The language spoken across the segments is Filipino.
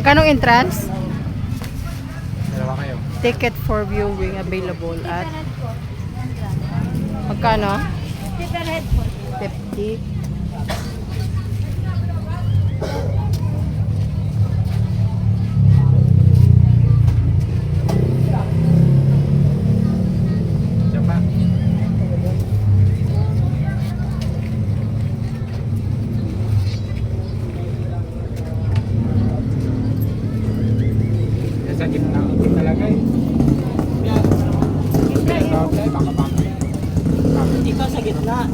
Magkano entrance? Dalawa kayo. Ticket for viewing available at magkano? 50. Diyan pa. Sa gitna talaga eh. Yan. Baka baka. Ikaw sa gitna.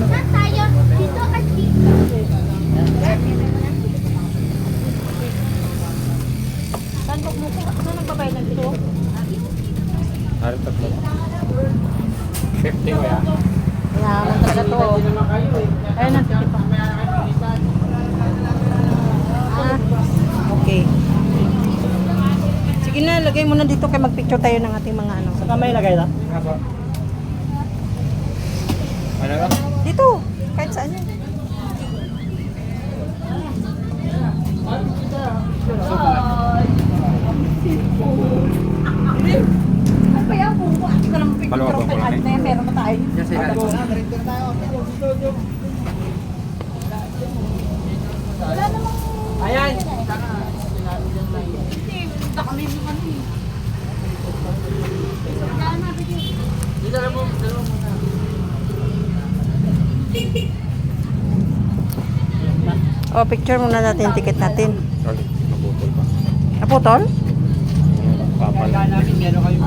Saan tayo? Dito at dito. Saan nagbabayad ng ito? Harap tatlo. 50 ko yan. Yaman talaga to. Ayun na, sige pa. Ah, okay. Sige na, lagay mo na dito kay magpicture tayo ng ating mga ano. Sa kamay lagay na? Ano ba? Dito, kahit saan yan. Kaya po, hindi ko naman Kalawa ba ko lang eh? meron na tayo. Yan sila. Ayan. O, picture muna natin yung ticket natin. Sorry, naputol pa. Naputol? Papal. Namin meron kayo